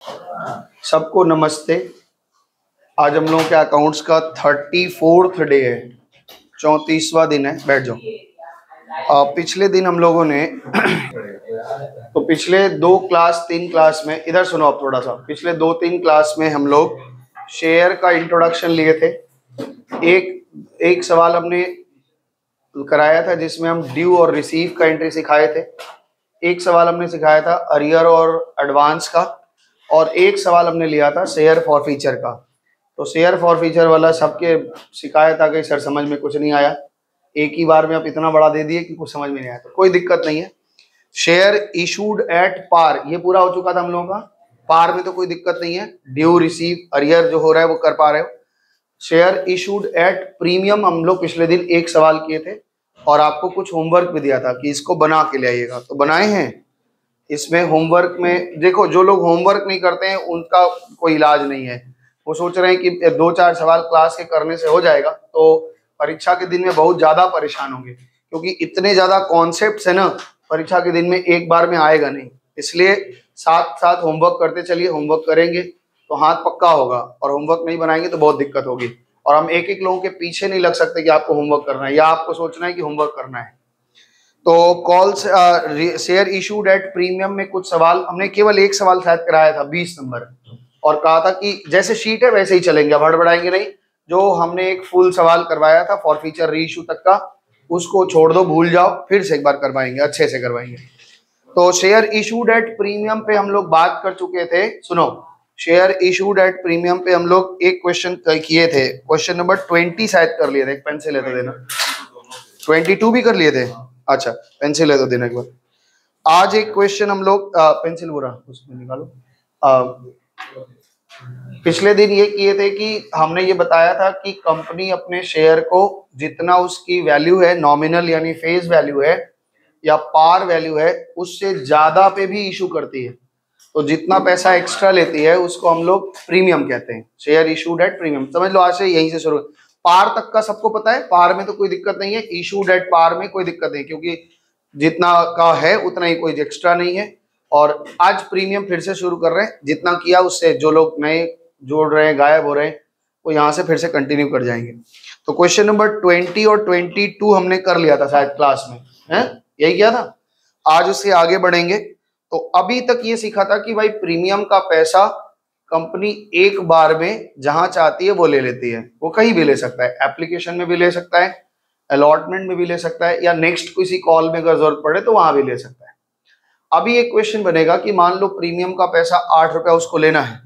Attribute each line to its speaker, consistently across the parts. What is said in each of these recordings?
Speaker 1: सबको नमस्ते। आज हम लोगों के अकाउंट्स का 34th डे है, 34वां दिन है। बैठ जाओ। पिछले दिन हम लोगों ने तो पिछले 3 क्लास में, इधर सुनो आप थोड़ा सा, पिछले 2-3 क्लास में हम लोग शेयर का इंट्रोडक्शन लिए थे। एक सवाल हमने कराया था जिसमें हम ड्यू और रिसीव का एंट्री सिखाए थे। एक सवाल हमने सिखाया था अरियर और एडवांस का, और एक सवाल हमने लिया था शेयर फॉर फीचर का। तो शेयर फॉर फीचर वाला सबके शिकायत आ गई, सर समझ में कुछ नहीं आया, एक ही बार में आप इतना बड़ा दे दिए कि कुछ समझ में नहीं आया। तो कोई दिक्कत नहीं है। शेयर इशूड एट पार, ये पूरा हो चुका था हम लोगों का। पार में तो कोई दिक्कत नहीं है, ड्यू रिसीव अरियर जो हो रहा है वो कर पा रहे हो। शेयर इशूड एट प्रीमियम हम लोग पिछले दिन एक सवाल किए थे और आपको कुछ होमवर्क भी दिया था कि इसको बना के ले आइएगा, तो बनाए हैं। इसमें होमवर्क में देखो, जो लोग होमवर्क नहीं करते हैं उनका कोई इलाज नहीं है। वो सोच रहे हैं कि 2-4 सवाल क्लास के करने से हो जाएगा, तो परीक्षा के दिन में बहुत ज्यादा परेशान होंगे, क्योंकि इतने ज्यादा कॉन्सेप्ट्स है ना, परीक्षा के दिन में एक बार में आएगा नहीं। इसलिए साथ साथ होमवर्क करते चलिए। होमवर्क करेंगे तो हाथ पक्का होगा, और होमवर्क नहीं बनाएंगे तो बहुत दिक्कत होगी। और हम एक एक लोगों के पीछे नहीं लग सकते कि आपको होमवर्क करना है या आपको सोचना है कि होमवर्क करना है। तो calls share issued at premium में कुछ सवाल हमने, केवल एक सवाल शायद कराया था 20 नंबर, और कहा था कि जैसे शीट है वैसे ही चलेंगे, अब हड़बड़ाएंगे नहीं। जो हमने एक फुल सवाल करवाया था फॉर फीचर री इशू तक का, उसको छोड़ दो, भूल जाओ, फिर से एक बार करवाएंगे, अच्छे से करवाएंगे। तो शेयर इशूड एट प्रीमियम पे हम लोग बात कर चुके थे। सुनो, शेयर इशूड एट प्रीमियम पे हम लोग एक क्वेश्चन किए थे, क्वेश्चन नंबर 20 शायद कर लिए थे। एक पेंसिल ले तो देना। 22 भी कर लिए थे, अच्छा पेंसिल ले तो देना एक बार। आज एक क्वेश्चन हम लोग पेंसिल बुरा उसमें निकालो। पिछले दिन ये किए थे कि हमने ये बताया था कि कंपनी अपने शेयर को जितना उसकी वैल्यू है, नॉमिनल यानी फेस वैल्यू है या पार वैल्यू है, उससे ज्यादा पे भी इशू करती है। तो जितना पैसा एक्स्ट्रा लेती है उसको हम लोग प्रीमियम कहते हैं, शेयर इशूड एट प्रीमियम। समझ लो, आज से यहीं से शुरू। पार तक का सबको पता है, पार में तो कोई दिक्कत नहीं है, इशूड एट पार में कोई दिक्कत नहीं, क्योंकि जितना का है उतना ही, कोई एक्स्ट्रा नहीं है। और आज प्रीमियम फिर से शुरू कर रहे हैं, जितना किया उससे जो लोग नए जोड़ रहे हैं, गायब हो रहे हैं, वो यहाँ से फिर से कंटिन्यू कर जाएंगे। तो क्वेश्चन नंबर 20 और 22 हमने कर लिया था शायद क्लास में, है यही किया था। आज उससे आगे बढ़ेंगे। तो अभी तक ये सीखा था कि भाई प्रीमियम का पैसा कंपनी एक बार में जहां चाहती है वो ले लेती है। वो कहीं भी ले सकता है, एप्लीकेशन में भी ले सकता है, अलॉटमेंट में भी ले सकता है, या नेक्स्ट किसी कॉल में अगर जरूरत पड़े तो वहां भी ले सकता है। अभी एक क्वेश्चन बनेगा कि मान लो प्रीमियम का पैसा 8 रुपया उसको लेना है,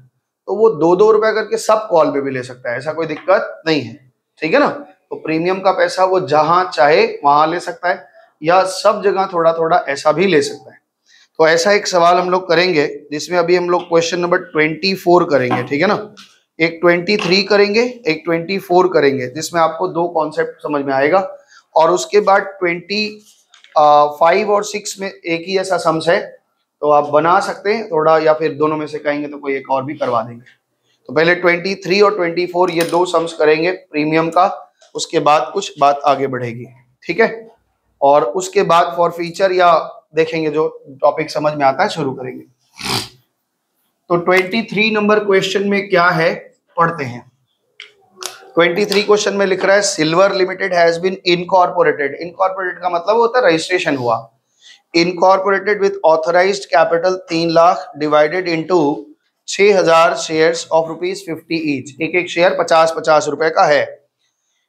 Speaker 1: तो वो 2-2 रुपया करके सब कॉल पे भी ले सकता है, ऐसा कोई दिक्कत नहीं है, ठीक है ना। तो प्रीमियम का पैसा वो जहां चाहे वहां ले सकता है, या सब जगह थोड़ा थोड़ा ऐसा भी ले सकता है। तो ऐसा एक सवाल हम लोग करेंगे जिसमें अभी हम लोग क्वेश्चन नंबर 24 करेंगे, ठीक है ना। एक 23 करेंगे, एक 24 करेंगे, जिसमें आपको 2 कॉन्सेप्ट समझ में आएगा। और उसके बाद 25 और 6 में एक ही ऐसा सम्स है, तो आप बना सकते हैं थोड़ा, या फिर दोनों में से कहेंगे तो कोई एक और भी करवा देंगे। तो पहले 23 और 24 ये 2 सम्स करेंगे प्रीमियम का, उसके बाद कुछ बात आगे बढ़ेगी, ठीक है। और उसके बाद फॉर फीचर या देखेंगे, जो टॉपिक समझ में आता है शुरू करेंगे। तो 23 नंबर क्वेश्चन में क्या है पढ़ते हैं। 23 क्वेश्चन में लिख रहा है silver limited has been incorporated. Incorporated का मतलब होता है रजिस्ट्रेशन हुआ। Incorporated with authorised capital 3 lakh divided into 6000 shares of ₹50 each. एक एक शेयर 50-50 रुपए का है।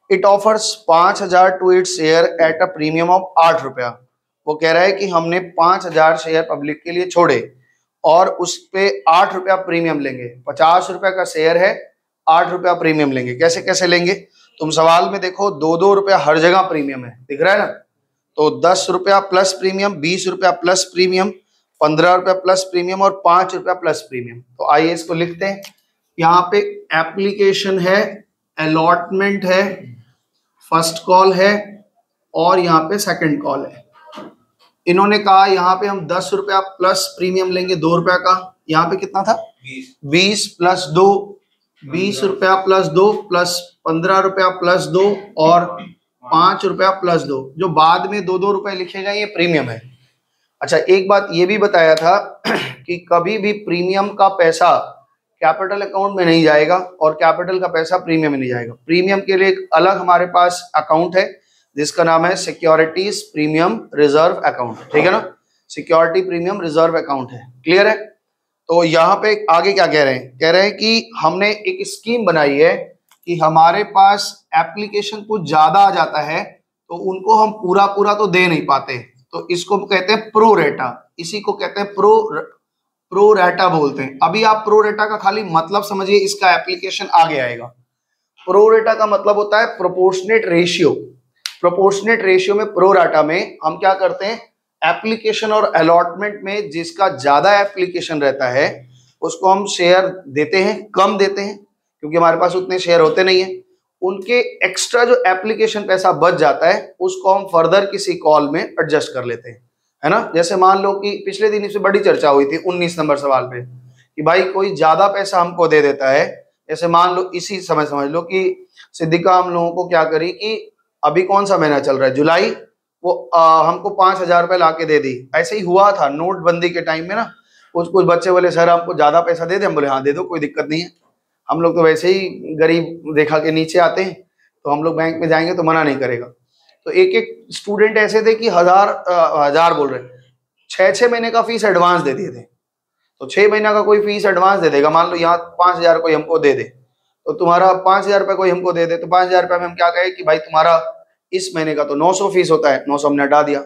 Speaker 1: It offers 5000 to its share at a premium of 8 रुपया। वो कह रहा है कि हमने 5000 शेयर पब्लिक के लिए छोड़े और उस पे 8 रुपया प्रीमियम लेंगे। 50 रुपया का शेयर है, 8 रुपया प्रीमियम लेंगे। कैसे कैसे लेंगे, तुम सवाल में देखो 2-2 रुपया हर जगह प्रीमियम है, दिख रहा है ना। तो 10 रुपया प्लस प्रीमियम, 20 रुपया प्लस प्रीमियम, 15 रुपया प्लस प्रीमियम और 5 रुपया प्लस प्रीमियम। तो आइए इसको लिखते हैं। यहाँ पे एप्लीकेशन है, अलॉटमेंट है, फर्स्ट कॉल है और यहाँ पे सेकंड कॉल है। इन्होंने कहा यहाँ पे हम 10 रुपया प्लस प्रीमियम लेंगे 2 रुपया का। यहाँ पे कितना था, 20 प्लस 2, 20 रुपया प्लस 2 प्लस 15 रुपया प्लस 2 और 5 रुपया प्लस 2। जो बाद में 2-2 रुपए लिखेगा ये प्रीमियम है। अच्छा, एक बात ये भी बताया था कि कभी भी प्रीमियम का पैसा कैपिटल अकाउंट में नहीं जाएगा और कैपिटल का पैसा प्रीमियम में नहीं जाएगा। प्रीमियम के लिए एक अलग हमारे पास अकाउंट है जिसका नाम है सिक्योरिटीज प्रीमियम रिजर्व अकाउंट, ठीक है ना। सिक्योरिटी प्रीमियम रिजर्व अकाउंट है, क्लियर है। तो यहाँ पे आगे क्या कह रहे हैं, कह रहे हैं कि हमने एक स्कीम बनाई है कि हमारे पास एप्लीकेशन कुछ ज्यादा आ जाता है तो उनको हम पूरा पूरा तो दे नहीं पाते, तो इसको कहते हैं प्रो रेटा, इसी को कहते हैं प्रो रेटा बोलते हैं। अभी आप प्रो रेटा का खाली मतलब समझिए, इसका एप्लीकेशन आगे आएगा। प्रो रेटा का मतलब होता है प्रोपोर्शनेट रेशियो। प्रोपोर्शनेट रेशियो में प्रो रेटा में हम क्या करते हैं, एप्लीकेशन और अलॉटमेंट में जिसका ज्यादा एप्लीकेशन रहता है उसको हम शेयर देते हैं, कम देते हैं क्योंकि हमारे पास उतने शेयर होते नहीं है। उनके एक्स्ट्रा जो एप्लीकेशन पैसा बच जाता है उसको हम फर्दर किसी कॉल में एडजस्ट कर लेते हैं, है ना। जैसे मान लो कि पिछले दिन इससे बड़ी चर्चा हुई थी 19 नंबर सवाल पे कि भाई कोई ज्यादा पैसा हमको दे देता है। जैसे मान लो इसी समय समझ लो कि सिद्धिका हम लोगों को क्या करी कि अभी कौन सा महीना चल रहा है, जुलाई, वो हमको 5,000 रुपए ला के दे दी। ऐसे ही हुआ था नोटबंदी के टाइम में ना, कुछ बच्चे बोले सर हमको ज्यादा पैसा दे दे, हम बोले हाँ दे दो, कोई दिक्कत नहीं है, हम लोग तो वैसे ही गरीब रेखा के नीचे आते हैं, तो हम लोग बैंक में जाएंगे तो मना नहीं करेगा। तो एक एक स्टूडेंट ऐसे थे कि हजार बोल रहे, 6 महीने का फीस एडवांस दे दिए थे। तो 6 महीना का कोई फीस एडवांस दे देगा, मान लो यहाँ 5,000 कोई हमको दे दे, तो तुम्हारा 5,000 रुपये कोई हमको दे दे, तो 5,000 रुपये में हम क्या कहें कि भाई तुम्हारा इस महीने का तो 900 फीस होता है, 900 हमने हटा दिया,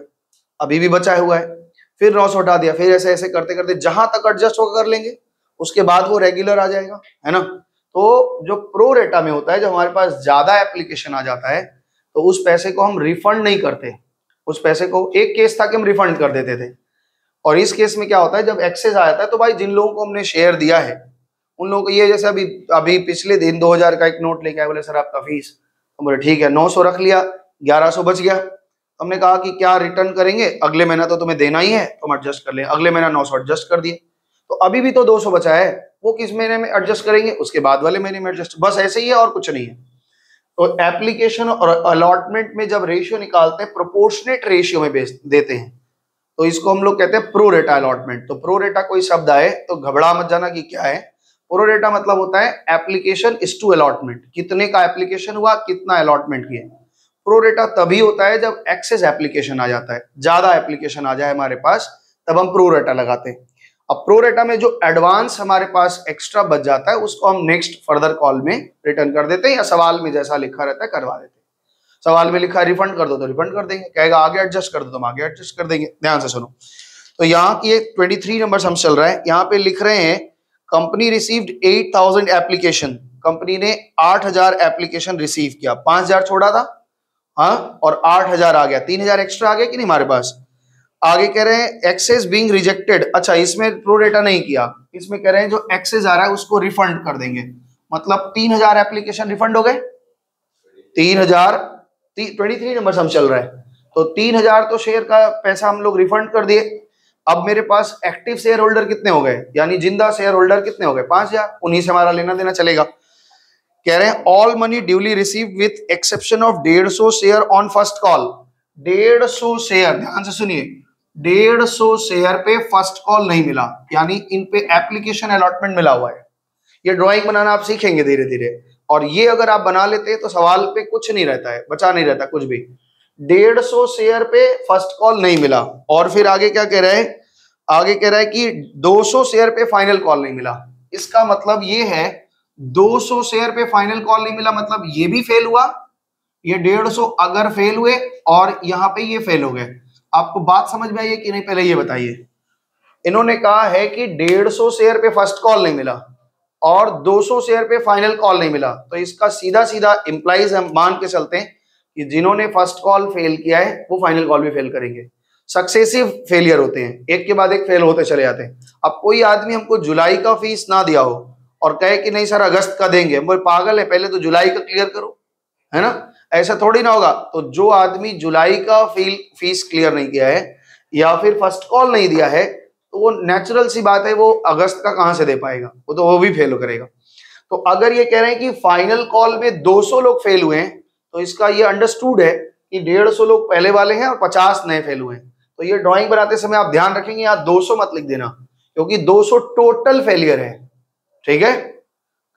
Speaker 1: अभी भी बचा हुआ है, फिर 900 हटा दिया, फिर ऐसे ऐसे करते करते जहां तक एडजस्ट होकर कर लेंगे, उसके बाद वो रेगुलर आ जाएगा, है ना। तो जो प्रो रेटा में होता है, जब हमारे पास ज्यादा एप्लीकेशन आ जाता है तो उस पैसे को हम रिफंड नहीं करते, उस पैसे को, एक केस था कि हम रिफंड कर देते थे, और इस केस में क्या होता है जब एक्सेस आ जाता है तो भाई जिन लोगों को हमने शेयर दिया है उन लोगों को ये, जैसे अभी पिछले दिन 2,000 का एक नोट लेके आए, बोले सर आपका फीस, तो बोले ठीक है 900 रख लिया, 1,100 बच गया। हमने कहा कि क्या रिटर्न करेंगे, अगले महीना तो तुम्हें देना ही है तो हम एडजस्ट कर लें, अगले महीना 900 एडजस्ट कर दिए, तो अभी भी तो 200 बचा है, वो किस महीने में एडजस्ट करेंगे, उसके बाद वाले महीने में एडजस्ट, बस ऐसे ही है और कुछ नहीं है। तो एप्लीकेशन और अलॉटमेंट में जब रेशियो निकालते हैं प्रोपोर्शनेट रेशियो में देते हैं, तो इसको हम लोग कहते हैं प्रो रेटा अलॉटमेंट। तो प्रो रेटा कोई शब्द आए तो घबरा मत जाना कि क्या है। प्रो रेटा मतलब होता है एप्लीकेशन इज टू अलॉटमेंट, कितने का एप्लीकेशन हुआ, कितना अलॉटमेंट किए। प्रो रेटा तभी होता है जब एक्सेस एप्लीकेशन आ जाता है, ज्यादा एप्लीकेशन आ जाए हमारे पास, तब हम प्रो रेटा लगाते हैं। अब प्रो रेटा में जो एडवांस हमारे पास एक्स्ट्रा बच जाता है उसको हम नेक्स्ट फर्दर कॉल में रिटर्न कर देते हैं, या सवाल में जैसा लिखा रहता है करवा देते हैं। सवाल में लिखा है रिफंड कर दो तो रिफंड कर देंगे, कहेगा आगे एडजस्ट कर दो तो हम आगे एडजस्ट कर देंगे। ध्यान से सुनो, तो यहाँ की 23 नंबर हम चल रहा है, यहाँ पे लिख रहे हैं कंपनी रिसीव्ड 8,000 एप्लीकेशन, कंपनी ने 8,000 एप्लीकेशन रिसीव किया, 5,000 छोड़ा था, हाँ, और 8,000 आ गया, 3,000 एक्स्ट्रा आ गया कि नहीं हमारे पास। आगे कह रहे हैं एक्सेस बीइंग रिजेक्टेड, अच्छा इसमें प्रो रेटा नहीं किया, इसमें कह रहे हैं जो एक्सेस आ रहा है उसको रिफंड कर देंगे, मतलब 3,000 एप्लीकेशन रिफंड हो गए, 3,000, 23 नंबर हम चल रहा है, तो 3,000 तो शेयर का पैसा हम लोग रिफंड कर दिए। अब मेरे पास एक्टिव शेयर होल्डर कितने हो गए, यानी जिंदा शेयर होल्डर कितने हो गए, 5,000, उन्हीं से हमारा लेना देना चलेगा। कह रहे हैं all money duly receive with exception of 150 share on first call. 150 share, ध्यान से सुनिए, 150 शेयर पे फर्स्ट कॉल नहीं मिला, यानी इन पे एप्लीकेशन अलॉटमेंट मिला हुआ है। ये ड्राइंग बनाना आप सीखेंगे धीरे धीरे, और ये अगर आप बना लेते हैं तो सवाल पे कुछ नहीं रहता है, बचा नहीं रहता कुछ भी। 150 शेयर पे फर्स्ट कॉल नहीं मिला, और फिर आगे क्या कह रहा है, आगे कह रहा है कि 200 शेयर पे फाइनल कॉल नहीं मिला। इसका मतलब ये है 200 शेयर पे फाइनल कॉल नहीं मिला, मतलब ये भी फेल हुआ, ये 150 अगर फेल हुए और यहाँ पे ये फेल हो गए। आपको बात समझ में आई है कि नहीं, पहले ये बताइए। इन्होंने कहा है कि 150 शेयर पे फर्स्ट कॉल नहीं मिला और 200 शेयर पे फाइनल कॉल नहीं मिला, तो इसका सीधा सीधा इंप्लाइज हम मान के चलते हैं कि जिन्होंने फर्स्ट कॉल फेल किया है वो फाइनल कॉल भी फेल करेंगे। सक्सेसिव फेलियर होते हैं, एक के बाद एक फेल होते चले जाते हैं। अब कोई आदमी हमको जुलाई का फीस ना दिया हो और कहे कि नहीं सर अगस्त का देंगे, वो पागल है, पहले तो जुलाई का क्लियर करो, है ना, ऐसा थोड़ी ना होगा। तो जो आदमी जुलाई का फीस क्लियर नहीं किया है या फिर फर्स्ट कॉल नहीं दिया है, तो वो नेचुरल सी बात है वो अगस्त का कहां से दे पाएगा, वो भी फेल करेगा। तो अगर ये कह रहे हैं कि फाइनल कॉल में 200 लोग फेल हुए हैं, तो इसका ये अंडरस्टूड है कि 150 लोग पहले वाले हैं और 50 नए फेल हुए हैं। तो ये ड्राइंग बनाते समय आप ध्यान रखेंगे यहाँ 200 मत लिख देना, क्योंकि 200 टोटल फेलियर है, ठीक है।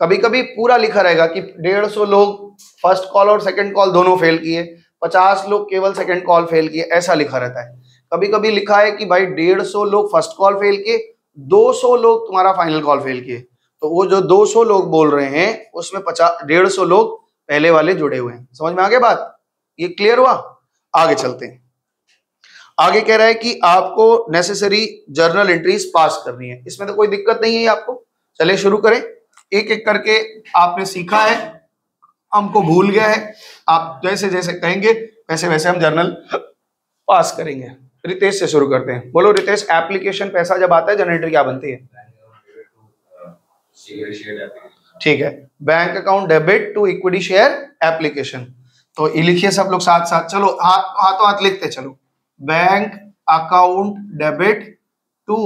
Speaker 1: कभी कभी पूरा लिखा रहेगा कि 150 लोग फर्स्ट कॉल और सेकंड कॉल दोनों फेल किए, 50 लोग केवल सेकंड कॉल फेल किए, ऐसा लिखा रहता है। कभी कभी लिखा है कि भाई 150 लोग फर्स्ट कॉल फेल किए, 200 लोग तुम्हारा फाइनल कॉल फेल किए। तो वो जो 200 लोग बोल रहे हैं उसमें 150 लोग पहले वाले जुड़े हुए हैं। समझ में आ गया बात? ये क्लियर हुआ? आगे चलते हैं। आगे कह रहा है कि आपको नेसेसरी जर्नल एंट्रीज पास करनी है। इसमें तो कोई दिक्कत नहीं है आपको। चलिए शुरू करें। एक एक करके आपने सीखा है, हमको भूल गया है। आप जैसे जैसे कहेंगे वैसे वैसे हम जर्नल पास करेंगे। रितेश से शुरू करते हैं। बोलो रितेश, एप्लीकेशन पैसा जब आता है जर्नल एंट्री क्या बनती है? ठीक है, bank account debit to equity share application. तो ये लिखिए सब लोग साथ साथ। चलो हाथों हाथ लिखते चलो। Bank account debit to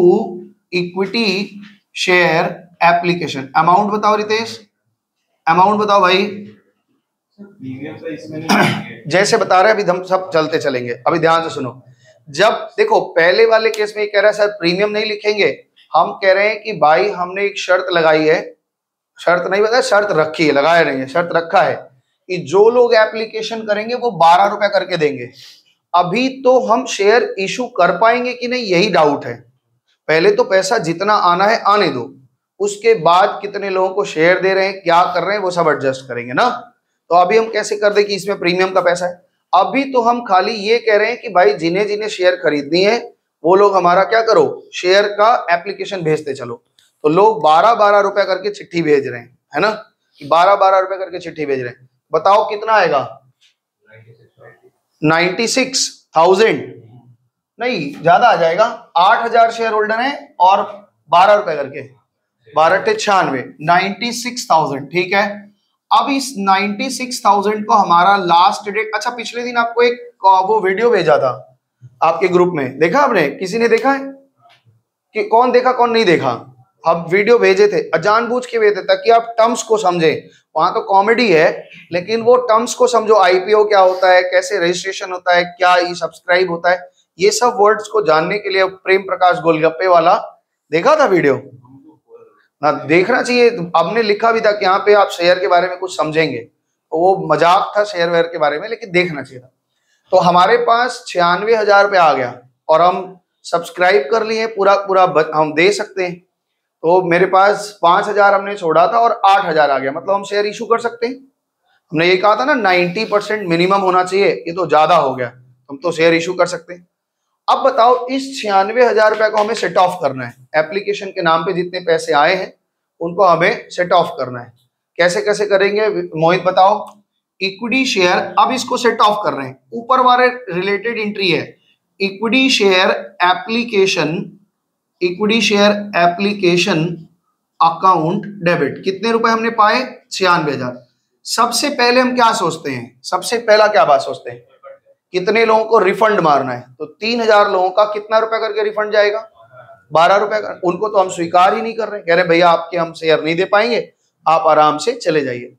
Speaker 1: equity share application. Amount बताओ रितेश, अमाउंट बताओ भाई। जैसे बता रहे हैं अभी हम सब चलते चलेंगे, अभी ध्यान से सुनो। जब देखो पहले वाले केस में ये कह रहा है सर प्रीमियम नहीं लिखेंगे, हम कह रहे हैं कि भाई हमने एक शर्त लगाई है, शर्त नहीं बताया, शर्त रखी है, लगाया नहीं है, शर्त रखा है कि जो लोग एप्लीकेशन करेंगे वो 12 रुपए करके देंगे। अभी तो हम शेयर इशू कर पाएंगे कि नहीं यही डाउट है। पहले तो पैसा जितना आना है आने दो, उसके बाद कितने लोगों को शेयर दे रहे हैं, क्या कर रहे हैं, वो सब एडजस्ट करेंगे ना। तो अभी हम कैसे कर दे कि इसमें प्रीमियम का पैसा है। अभी तो हम खाली ये कह रहे हैं कि भाई जिन्हें जिन्हें शेयर खरीदनी है वो लोग हमारा क्या करो, शेयर का एप्लीकेशन भेजते चलो। तो लोग 12-12 रुपए करके चिट्ठी भेज रहे हैं, है ना, कि 12-12 रुपए करके चिट्ठी भेज रहे हैं। बताओ कितना आएगा? 96,000 नहीं, ज्यादा आ जाएगा। 8,000 शेयर होल्डर है और 12 रुपए करके 12×96, 96,000। ठीक है, अब इस 96,000 को हमारा लास्ट डेट, अच्छा पिछले दिन आपको एक वो वीडियो भेजा था आपके ग्रुप में, देखा आपने? किसी ने देखा है कि कौन देखा कौन नहीं देखा? हम वीडियो भेजे थे, जानबूझ के भेजे थे ताकि आप टर्म्स को समझे। वहां तो कॉमेडी है लेकिन वो टर्म्स को समझो। आईपीओ क्या होता है, कैसे रजिस्ट्रेशन होता है, क्या ई सब्सक्राइब होता है, ये सब वर्ड्स को जानने के लिए प्रेम प्रकाश गोलगप्पे वाला देखा था वीडियो ना, देखना चाहिए। आपने लिखा भी था कि यहाँ पे आप शेयर के बारे में कुछ समझेंगे, तो वो मजाक था शेयर वेयर के बारे में, लेकिन देखना चाहिए था। तो हमारे पास 96,000 रुपये आ गया और हम सब्सक्राइब कर लिए पूरा पूरा हम दे सकते हैं। तो मेरे पास 5,000 हमने छोड़ा था और 8,000 आ गया, मतलब हम शेयर इशू कर सकते हैं। हमने ये कहा था ना 90% मिनिमम होना चाहिए, ये तो ज्यादा हो गया, हम तो शेयर इशू कर सकते हैं। अब बताओ इस 96,000 रुपए को हमें सेट ऑफ करना है। एप्लीकेशन के नाम पे जितने पैसे आए हैं उनको हमें सेट ऑफ करना है। कैसे कैसे करेंगे मोहित बताओ? इक्विटी शेयर, अब इसको सेट ऑफ कर रहे हैं। ऊपर वाले रिलेटेड एंट्री है equity share application, equity share application account debit. कितने रुपए हमने पाए? 96,000। सबसे पहले हम क्या सोचते हैं, सबसे पहला क्या बात सोचते हैं, कितने लोगों को रिफंड मारना है। तो 3,000 लोगों का कितना रुपए करके रिफंड जाएगा? 12 रुपए का। उनको तो हम स्वीकार ही नहीं कर रहे, कह रहे भैया आपके हम शेयर नहीं दे पाएंगे, आप आराम से चले जाइए।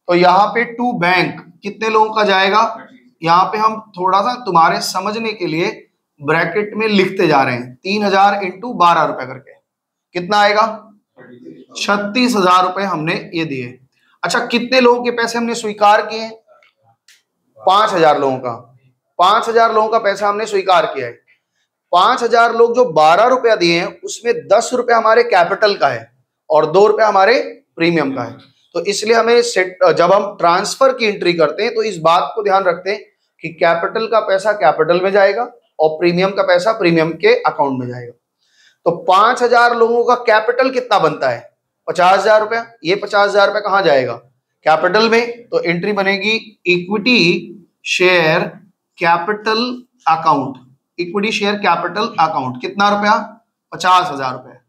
Speaker 1: तो यहाँ पे टू बैंक कितने लोगों का जाएगा? यहाँ पे हम थोड़ा सा तुम्हारे समझने के लिए ब्रैकेट में लिखते जा रहे हैं। 3,000 इंटू 12 रुपए करके कितना आएगा? 36,000 रुपए हमने ये दिए। अच्छा कितने लोगों के पैसे हमने स्वीकार किए? 5,000 लोगों का। 5,000 लोगों का पैसा हमने स्वीकार किया है। 5,000 लोग जो 12 रुपया दिए हैं उसमें 10 रुपया हमारे कैपिटल का है और 2 रुपया हमारे प्रीमियम का है। तो इसलिए हमें जब हम ट्रांसफर की एंट्री करते हैं तो इस बात को ध्यान रखते हैं कि कैपिटल का पैसा कैपिटल में जाएगा और प्रीमियम का पैसा प्रीमियम के अकाउंट में जाएगा। तो 5,000 लोगों का कैपिटल कितना बनता है? 50,000 रुपया। ये 50,000 रुपया कहाँ जाएगा? कैपिटल में। तो एंट्री बनेगी equity share capital account, equity share capital account. कितना रुपया? 50,000 रुपया।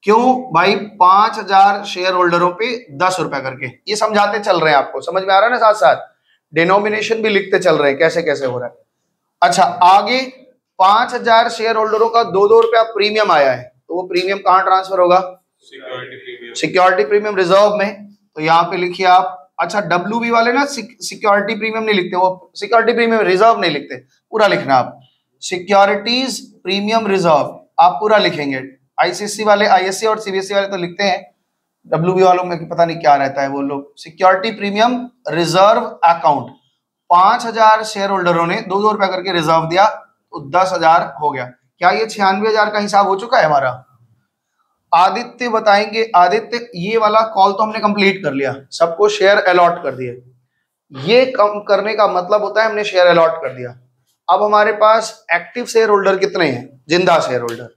Speaker 1: क्यों भाई? 5,000 शेयर होल्डरों पे 10 रुपया करके। ये समझाते चल रहे हैं, आपको समझ में आ रहा है ना? साथ साथ डिनोमिनेशन भी लिखते चल रहे हैं कैसे कैसे हो रहा है। अच्छा आगे 5,000 शेयर होल्डरों का 2-2 रुपया प्रीमियम आया है, तो वो प्रीमियम कहाँ ट्रांसफर होगा? सिक्योरिटी प्रीमियम रिजर्व में। तो यहाँ पे लिखिए आप। अच्छा WB वाले ना सिक्योरिटी प्रीमियम नहीं लिखते, वो सिक्योरिटी प्रीमियम रिजर्व नहीं लिखते, पूरा लिखना आप सिक्योरिटीज प्रीमियम रिजर्व आप पूरा लिखेंगे। आईसीएससी वाले, आईएससी और सीबीएसई वाले तो लिखते हैं, डब्ल्यूबी वालों में पता नहीं क्या रहता है वो लोग। Security premium reserve account, 5000 share होल्डरों ने 2-2 रुपया करके रिजर्व दिया तो 10,000 हो गया। क्या ये 96,000 का हिसाब हो चुका है हमारा? आदित्य बताएंगे। आदित्य, ये वाला कॉल तो हमने कंप्लीट कर लिया, सबको शेयर अलॉट कर दिए। ये कम करने का मतलब होता है हमने शेयर अलॉट कर दिया। अब हमारे पास एक्टिव शेयर होल्डर कितने हैं? जिंदा शेयर होल्डर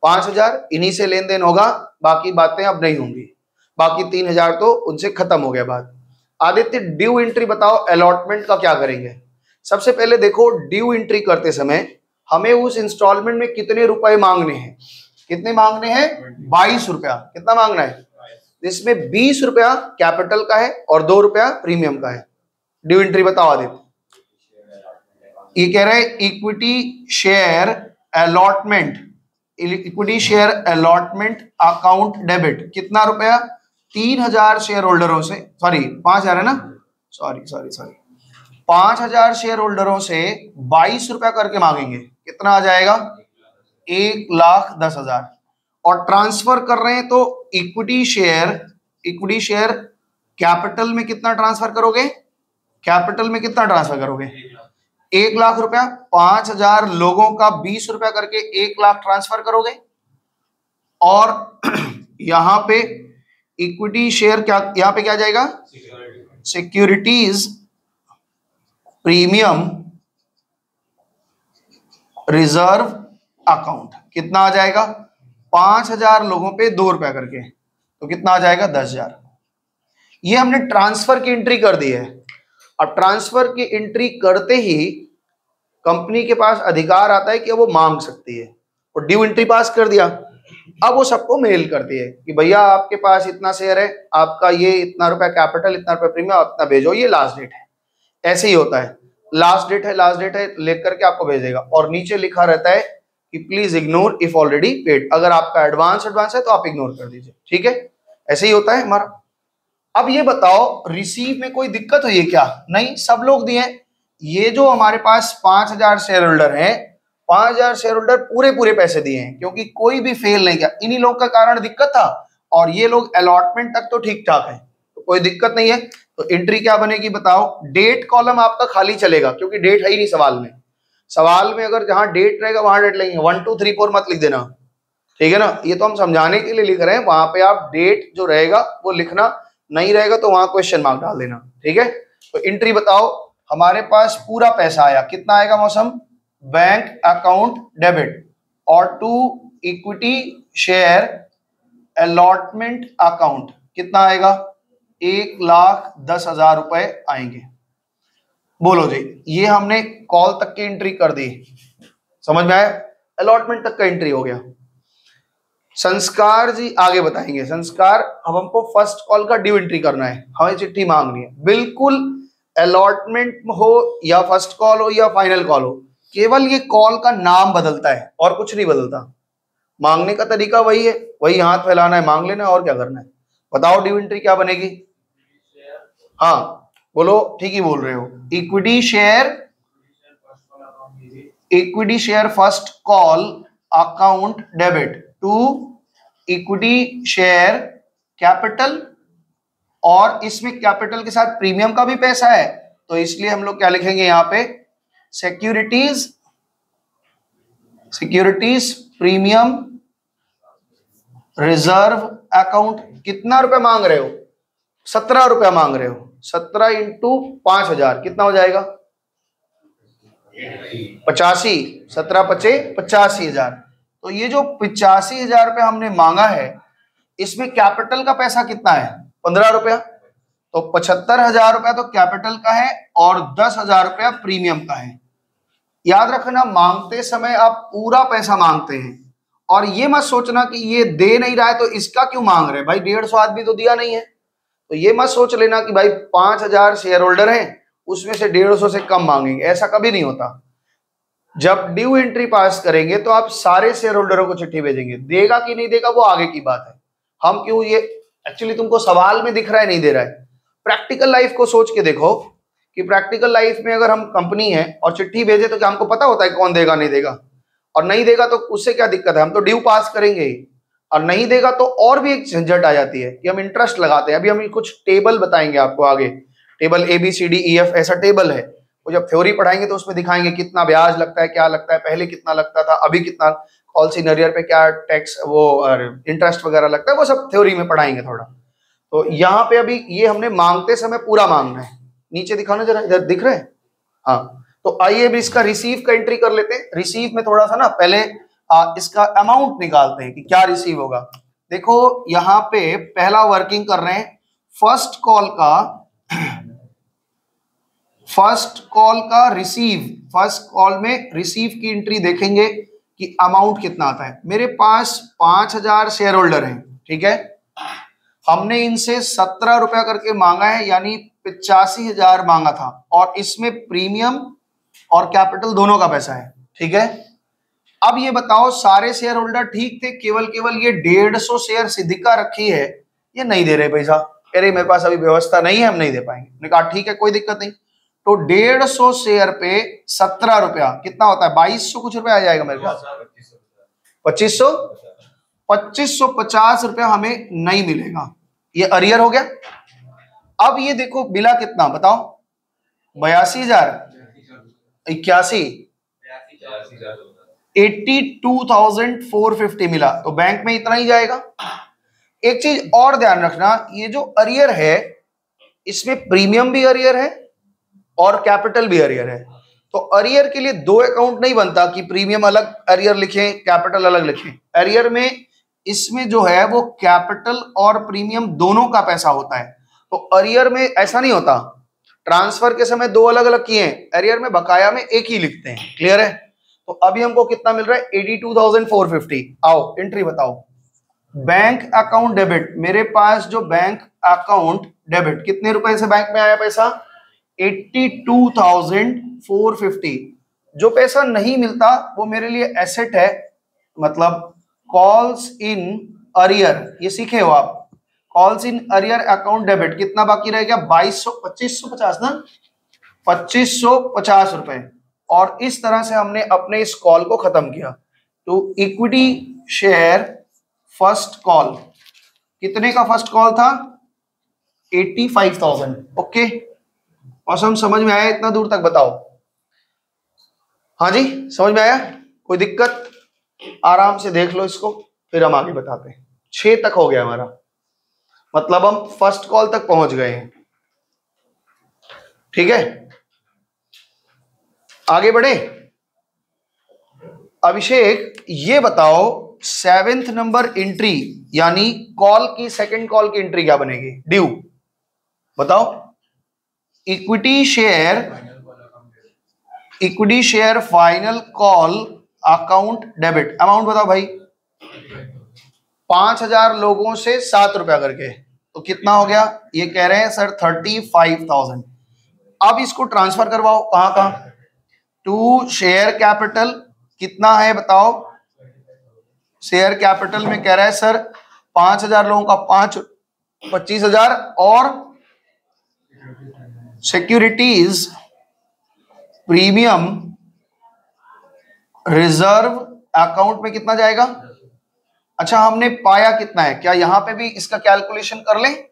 Speaker 1: 5000, इन्हीं से लेन देन होगा, बाकी बातें अब नहीं होंगी। बाकी 3000 तो उनसे खत्म हो गया बात। आदित्य, ड्यू एंट्री बताओ, अलॉटमेंट का क्या करेंगे? सबसे पहले देखो, ड्यू एंट्री करते समय हमें उस इंस्टॉलमेंट में कितने रुपए मांगने हैं? कितने मांगने हैं? 22 रुपया। कितना मांगना है? इसमें 20 रुपया कैपिटल का है और 2 रुपया प्रीमियम का है। ड्यू एंट्री बताओ आदित्य। ये कह रहे हैं equity share allotment, equity share allotment account debit, कितना रुपया? 3000 शेयर होल्डरों से, सॉरी 5000 है ना, सॉरी 5000 शेयर होल्डरों से 22 रुपया करके मांगेंगे। कितना आ जाएगा? 1,10,000। और ट्रांसफर कर रहे हैं तो इक्विटी शेयर कैपिटल में कितना ट्रांसफर करोगे? कैपिटल में कितना ट्रांसफर करोगे? 1,00,000 रुपया। 5000 लोगों का 20 रुपया करके 1,00,000 ट्रांसफर करोगे। और यहां पे इक्विटी शेयर क्या, यहां पे क्या जाएगा? सिक्योरिटीज प्रीमियम रिजर्व अकाउंट, कितना आ जाएगा? 5000 लोगों पे 2 रुपया करके, तो कितना आ जाएगा? 10,000। ये हमने ट्रांसफर की एंट्री कर दी है। अब ट्रांसफर की एंट्री करते ही कंपनी के पास अधिकार आता है कि वो मांग सकती है, और ड्यू एंट्री पास कर दिया। अब वो सबको मेल करती है कि भैया आपके पास इतना शेयर है, आपका ये इतना रुपया कैपिटल, इतना रुपया प्रीमियम, इतना भेजो, ये लास्ट डेट है। ऐसे ही होता है, लास्ट डेट है लिख करके आपको भेजेगा, और नीचे लिखा रहता है कि please ignore if already paid. अगर आपका एडवांस है तो आप इग्नोर कर दीजिए, ठीक है? ऐसे ही होता है हमारा। अब ये बताओ, रिसीव में कोई दिक्कत हुई है क्या? नहीं, सब लोग दिए। ये जो हमारे पास 5000 शेयर होल्डर हैं, 5000 शेयर होल्डर पूरे पैसे दिए हैं, क्योंकि कोई भी फेल नहीं किया। इन्हीं लोग का कारण दिक्कत था, और ये लोग अलॉटमेंट तक तो ठीक ठाक है, तो कोई दिक्कत नहीं है। तो एंट्री क्या बनेगी बताओ? डेट कॉलम आपका खाली चलेगा, क्योंकि डेट है ही नहीं सवाल में। सवाल में अगर जहां डेट रहेगा वहां डेट लेंगे, 1 2 3 4 मत लिख देना, ठीक है ना? ये तो हम समझाने के लिए लिख रहे हैं, वहां पे आप डेट जो रहेगा वो लिखना, नहीं रहेगा तो वहां क्वेश्चन मार्क डाल देना, ठीक है? तो एंट्री बताओ, हमारे पास पूरा पैसा आया, कितना आएगा मौसम? बैंक अकाउंट डेबिट, और to equity share allotment account कितना आएगा? 1,10,000 रुपए आएंगे। बोलो जी, ये हमने कॉल तक की एंट्री कर दी, समझ में आया? अलॉटमेंट तक का एंट्री हो गया। संस्कार जी आगे बताएंगे। संस्कार, अब हमको फर्स्ट कॉल का ड्यू एंट्री करना है, हमें चिट्ठी मांगनी है। बिल्कुल अलॉटमेंट हो या फर्स्ट कॉल हो या फाइनल कॉल हो, केवल ये कॉल का नाम बदलता है और कुछ नहीं बदलता। मांगने का तरीका वही है, वही हाथ फैलाना है, मांग लेना है, और क्या करना है। बताओ ड्यू एंट्री क्या बनेगी? हाँ बोलो, ठीक ही बोल रहे हो। Equity share first call account debit to equity share capital, और इसमें कैपिटल के साथ प्रीमियम का भी पैसा है, तो इसलिए हम लोग क्या लिखेंगे यहाँ पे? Securities premium reserve account. कितना रुपया मांग रहे हो? 17 रुपया मांग रहे हो। 17 इंटू 5000 कितना हो जाएगा? 85। 17 पचे 85,000। तो ये जो 85,000 रुपया हमने मांगा है, इसमें कैपिटल का पैसा कितना है? 15 रुपया। तो 75,000 रुपया तो कैपिटल का है और 10,000 रुपया प्रीमियम का है। याद रखना, मांगते समय आप पूरा पैसा मांगते हैं, और ये मत सोचना कि ये दे नहीं रहा है तो इसका क्यों मांग रहे हैं। भाई 150 आदमी तो दिया नहीं है, तो ये मत सोच लेना कि भाई 5000 शेयर होल्डर हैं उसमें से 150 से कम मांगेंगे, ऐसा कभी नहीं होता। जब ड्यू एंट्री पास करेंगे तो आप सारे शेयर होल्डरों को चिट्ठी भेजेंगे, देगा कि नहीं देगा वो आगे की बात है। हम क्यों, ये एक्चुअली तुमको सवाल में दिख रहा है नहीं दे रहा है, प्रैक्टिकल लाइफ को सोच के देखो कि प्रैक्टिकल लाइफ में अगर हम कंपनी है और चिट्ठी भेजे तो क्या हमको पता होता है कौन देगा नहीं देगा, और नहीं देगा तो उससे क्या दिक्कत है, हम तो ड्यू पास करेंगे ही। और नहीं देगा तो और भी एक झंझट आ जाती है कि हम इंटरेस्ट लगाते हैं। अभी हम कुछ टेबल बताएंगे आपको आगे, टेबल ABCDEF ऐसा टेबल है, वो जब थ्योरी पढ़ाएंगे तो उसमें दिखाएंगे कितना ब्याज लगता है, क्या लगता है, पहले कितना लगता था, अभी कितना, कॉल इन अरियर पे क्या टैक्स वो इंटरेस्ट वगैरह लगता है, वो सब थ्योरी में पढ़ाएंगे थोड़ा। तो यहाँ पे अभी ये हमने मांगते समय पूरा मांगना है। नीचे दिखाना जरा, इधर दिख रहे हैं? हाँ, तो आइए अभी इसका रिसीव का एंट्री कर लेते हैं। रिसीव में थोड़ा सा ना पहले इसका अमाउंट निकालते हैं कि क्या रिसीव होगा। देखो यहाँ पे पहला वर्किंग कर रहे हैं फर्स्ट कॉल का रिसीव। फर्स्ट कॉल में रिसीव की एंट्री देखेंगे कि अमाउंट कितना आता है। मेरे पास 5000 शेयर होल्डर हैं, ठीक है, हमने इनसे 17 रुपया करके मांगा है, यानी 85,000 मांगा था, और इसमें प्रीमियम और कैपिटल दोनों का पैसा है, ठीक है। अब ये बताओ सारे शेयर होल्डर ठीक थे, केवल ये 150 शेयर सिद्धिका रखी है, ये नहीं दे रहे पैसा, अरे मेरे पास अभी व्यवस्था नहीं है, हम नहीं दे पाएंगे। मैंने कहा ठीक है कोई दिक्कत नहीं। तो 150 शेयर पे 17 रुपया कितना होता है, 2200 कुछ रुपया आ जाएगा मेरे पास, 2550 रुपया हमें नहीं मिलेगा, ये अरियर हो गया। अब ये देखो बिला कितना बताओ, 82,000 81 82,450 मिला, तो बैंक में इतना ही जाएगा। एक चीज और ध्यान रखना, ये जो अरियर है इसमें प्रीमियम भी अरियर है और कैपिटल भी अरियर है। तो अरियर के लिए दो अकाउंट नहीं बनता कि प्रीमियम अलग अरियर लिखें कैपिटल अलग लिखें। अरियर में इसमें जो है वो कैपिटल और प्रीमियम दोनों का पैसा होता है। तो अरियर में ऐसा नहीं होता, ट्रांसफर के समय दो अलग अलग किए हैं, अरियर में बकाया में एक ही लिखते हैं। क्लियर है? तो अभी हमको कितना मिल रहा है, 82,450। आओ एंट्री बताओ। बैंक अकाउंट डेबिट, मेरे पास जो बैंक अकाउंट डेबिट कितने रुपए से बैंक में आया पैसा, 82,450। जो पैसा नहीं मिलता वो मेरे लिए एसेट है, मतलब कॉल्स इन अरियर, ये सीखे हो आप। Calls in arrear account debit कितना बाकी रह गया, 2550 ना, 2550 रुपए। और इस तरह से हमने अपने इस कॉल को खत्म किया। तो इक्विटी शेयर फर्स्ट कॉल, कितने का फर्स्ट कॉल था, 85,000। ओके, और समझ में आया इतना दूर तक बताओ? हाँ जी, समझ में आया? कोई दिक्कत? आराम से देख लो इसको, फिर हम आगे बताते हैं। 6 तक हो गया हमारा, मतलब हम फर्स्ट कॉल तक पहुंच गए हैं। ठीक है, आगे बढ़े। अभिषेक ये बताओ 7th नंबर एंट्री, यानी कॉल की, सेकंड कॉल की एंट्री क्या बनेगी, ड्यू बताओ। Equity share final call account debit, amount बताओ भाई। 5,000 लोगों से 7 रुपया करके, तो कितना हो गया, ये कह रहे हैं सर 35,000। अब इसको ट्रांसफर करवाओ, कहां कहां, टू शेयर कैपिटल, कितना है बताओ। शेयर कैपिटल में कह रहा है सर 5,000 लोगों का 25,000, और सिक्योरिटीज प्रीमियम रिजर्व अकाउंट में कितना जाएगा। अच्छा, हमने पाया कितना है, क्या यहां पे भी इसका कैलकुलेशन कर लें?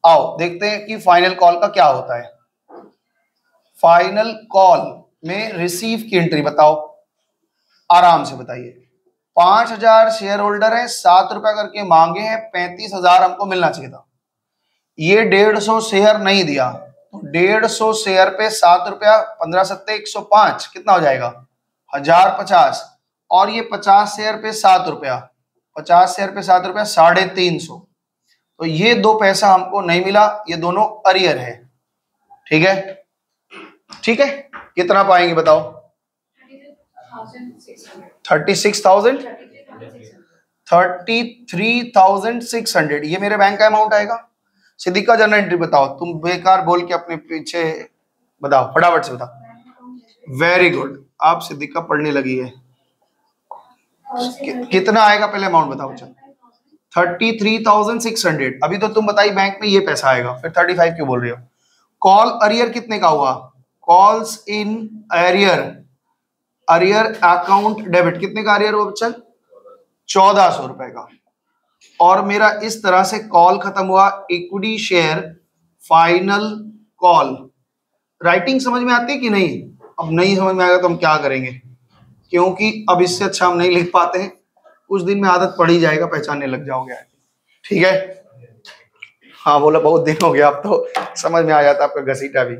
Speaker 1: आओ देखते हैं कि फाइनल कॉल का क्या होता है। फाइनल कॉल में रिसीव की एंट्री बताओ, आराम से बताइए। 5,000 शेयर होल्डर है, 7 रुपया करके मांगे हैं, 35,000 हमको मिलना चाहिए था। ये 150 शेयर नहीं दिया, तो 150 शेयर पे 7 रुपया, 15 सत्ते 105, कितना हो जाएगा 1050। और ये 50 शेयर पे 7 रुपया, 50 शेयर पे 7 रुपया 350। तो ये दो पैसा हमको नहीं मिला, ये दोनों अरियर है। ठीक है, ठीक है, कितना पाएंगे बताओ, 36,000, 33,600, ये मेरे बैंक का अमाउंट आएगा। सिद्धिका जनरल एंट्री बताओ, तुम बेकार बोल के अपने पीछे बताओ, फटाफट से बताओ। वेरी गुड, आप सिद्धिका पढ़ने लगी है। कितना आएगा पहले अमाउंट बताओ। अच्छा, 33,600। अभी तो तुम बताई बैंक में ये पैसा आएगा, फिर 35 क्यों बोल रही हो। कॉल अरियर कितने का हुआ? Calls in arrear, arrear account debit कितने का अरियर हुआ बच्चा? 1400 रुपए का। और मेरा इस तरह से कॉल खत्म हुआ, equity share final call. Writing समझ में आती है कि नहीं? अब नहीं समझ में आएगा तो हम क्या करेंगे, क्योंकि अब इससे अच्छा हम नहीं लिख पाते हैं। कुछ दिन में आदत पड़ ही जाएगा, पहचानने लग जाओगे। ठीक है, हाँ बोला, बहुत दिन हो गया, अब तो समझ में आ जाता आपका घसीटा भी।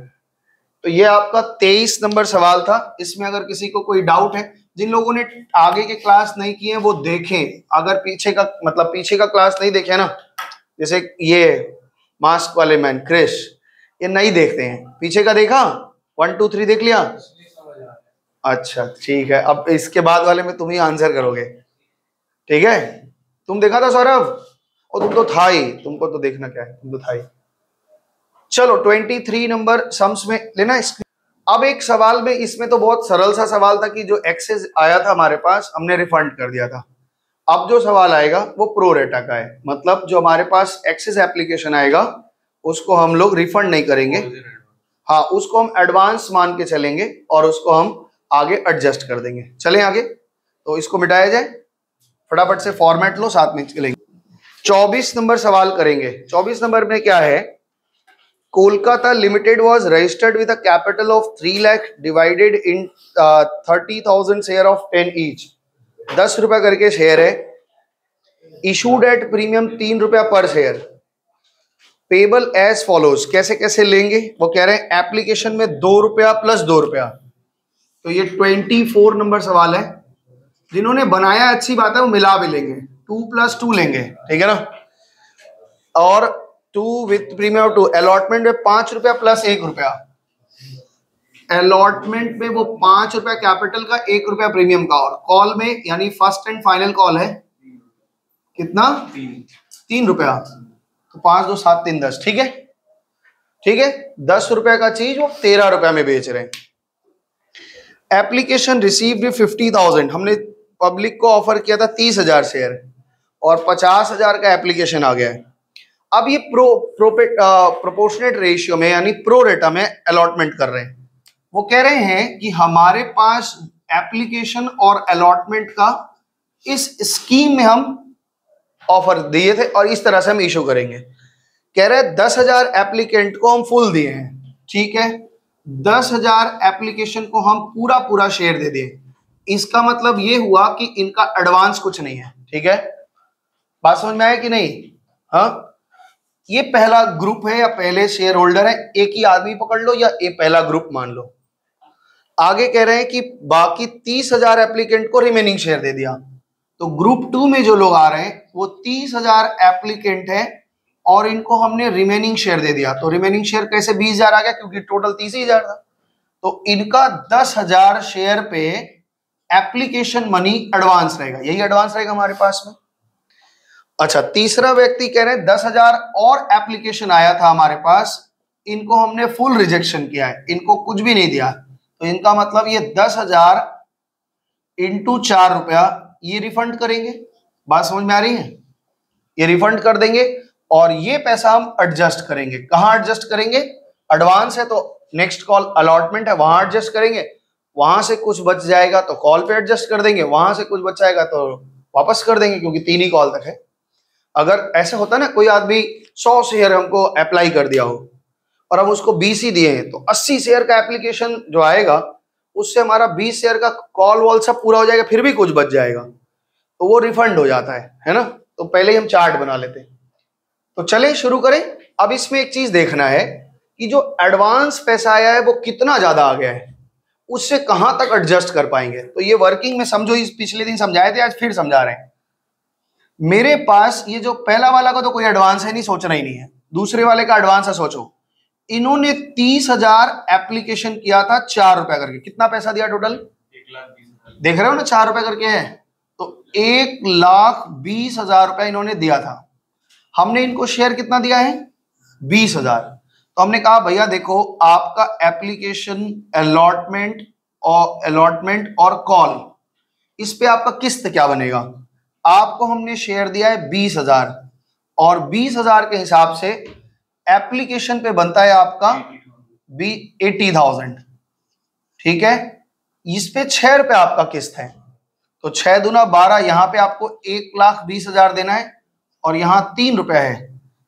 Speaker 1: तो ये आपका 23 नंबर सवाल था। इसमें अगर किसी को कोई डाउट है, जिन लोगों ने आगे के क्लास नहीं किए वो देखें। अगर पीछे का मतलब पीछे का क्लास नहीं देखे ना, जैसे ये मास्क वाले मैन क्रिश, ये नहीं देखते हैं। पीछे का देखा, 1 2 3 देख लिया? अच्छा ठीक है, अब इसके बाद वाले में तुम ही आंसर करोगे। ठीक है, तुम देखा था सौरभ? और तुम तो था ही, तुमको तो देखना क्या है, तुम तो था ही। चलो 23 नंबर सम्स में लेना। अब एक सवाल में, इसमें तो बहुत सरल सा सवाल था कि जो एक्सेस आया था हमारे पास हमने रिफंड कर दिया था। अब जो सवाल आएगा वो प्रो रेटा का है, मतलब जो हमारे पास एक्सेस एप्लीकेशन आएगा उसको हम लोग रिफंड नहीं करेंगे, हाँ उसको हम एडवांस मान के चलेंगे और उसको हम आगे एडजस्ट कर देंगे। चलें आगे, तो इसको मिटाया जाए, फटाफट से फॉर्मेट लो, साथ में चलेंगे। 24 नंबर सवाल करेंगे। 24 नंबर में क्या है? Kolkata limited was registered with a capital of 3 lakh divided in 30,000 share of 10 each। 10 रुपया करके शेयर है, इशूड एट प्रीमियम 3 रुपया पर शेयर, पेबल एज फॉलोज। कैसे कैसे लेंगे वो कह रहे हैं, एप्लीकेशन में 2 रुपया प्लस 2 रुपया। तो ये 24 नंबर सवाल है। जिन्होंने बनाया अच्छी बात है, वो मिला भी लेंगे, 2 + 2 लेंगे, ठीक है ना। और 2 विथ प्रीमियम 2, अलॉटमेंट में 5 रुपया प्लस 1 रुपया, अलॉटमेंट में वो 5 रुपया कैपिटल का, 1 रुपया प्रीमियम का। और कॉल में यानी फर्स्ट एंड फाइनल कॉल है कितना? 3 रुपया। तो 5 2 7 3 10, ठीक है, ठीक है। 10 रुपया का चीज वो 13 रुपया में बेच रहे हैं। एप्लीकेशन रिसीव्ड 50,000, हमने पब्लिक को ऑफर किया था 30,000 शेयर और 50,000 का एप्लीकेशन आ गया है। अब ये प्रोपोर्शनेट रेशियो में यानी प्रो रेटा में अलॉटमेंट कर रहे हैं। वो कह रहे हैं कि हमारे पास एप्लीकेशन और अलॉटमेंट का इस स्कीम में हम ऑफर दिए थे और इस तरह से हम इशू करेंगे। कह रहे हैं 10,000 एप्लीकेंट को हम फुल दिए हैं, ठीक है, 10,000 एप्लीकेशन को हम पूरा पूरा शेयर दे दिए। इसका मतलब ये हुआ कि इनका एडवांस कुछ नहीं है, ठीक है। बात समझ में आया कि नहीं? हाँ, ये पहला ग्रुप है या पहले शेयर होल्डर है, एक ही आदमी पकड़ लो या ये पहला ग्रुप मान लो। आगे कह रहे हैं कि बाकी 30,000 एप्लीकेंट को रिमेनिंग शेयर दे दिया। तो ग्रुप 2 में जो लोग आ रहे हैं वो 30,000 एप्लीकेंट है और इनको हमने रिमेनिंग शेयर दे दिया। तो रिमेनिंग शेयर कैसे 20,000 आ गया, क्योंकि टोटल 30,000 था। तो इनका 10,000 शेयर पे एप्लीकेशन मनी एडवांस रहेगा, यही एडवांस रहेगा हमारे पास में। अच्छा, तीसरा व्यक्ति कह रहे हैं 10,000 और एप्लीकेशन आया था हमारे पास, इनको हमने फुल रिजेक्शन किया है, इनको कुछ भी नहीं दिया। तो इनका मतलब ये 10,000 इंटू 4 रुपया ये रिफंड करेंगे। बात समझ में आ रही है? ये रिफंड कर देंगे और ये पैसा हम एडजस्ट करेंगे। कहां एडजस्ट करेंगे? एडवांस है तो नेक्स्ट कॉल अलॉटमेंट है, वहां एडजस्ट करेंगे। वहां से कुछ बच जाएगा तो कॉल पे एडजस्ट कर देंगे, वहां से कुछ बच जाएगा तो वापस कर देंगे, क्योंकि 3 ही कॉल तक है। अगर ऐसे होता ना, कोई आदमी 100 शेयर हमको अप्लाई कर दिया हो और हम उसको 20 ही दिए हैं, तो 80 शेयर का एप्लीकेशन जो आएगा उससे हमारा 20 शेयर का कॉल वॉल सब पूरा हो जाएगा, फिर भी कुछ बच जाएगा तो वो रिफंड हो जाता है ना। तो पहले ही हम चार्ट बना लेते हैं। तो चले शुरू करें। अब इसमें एक चीज देखना है कि जो एडवांस पैसा आया है वो कितना ज्यादा आ गया है, उससे कहां तक एडजस्ट कर पाएंगे। तो ये वर्किंग में समझो, इस पिछले दिन समझाए थे, आज फिर समझा रहे हैं। मेरे पास ये जो पहला वाला का तो कोई एडवांस है नहीं, सोचना ही नहीं है। दूसरे वाले का एडवांस है, सोचो। इन्होंने 30,000 एप्लीकेशन किया था 4 रुपया करके, कितना पैसा दिया टोटल? 1,20,000। देख रहे हो ना, 4 रुपया करके है, तो 1,20,000 रुपया इन्होंने दिया था। हमने इनको शेयर कितना दिया है? 20,000। तो हमने कहा भैया देखो, आपका एप्लीकेशन, अलॉटमेंट और कॉल, इस पे आपका किस्त क्या बनेगा? आपको हमने शेयर दिया है 20,000 और 20,000 के हिसाब से एप्लीकेशन पे बनता है आपका बी 80,000, ठीक है। इस पे 6 रुपए आपका किस्त है, तो 6 दूना 12, यहाँ पे आपको 1,20,000 देना है और यहाँ 3 रुपए है,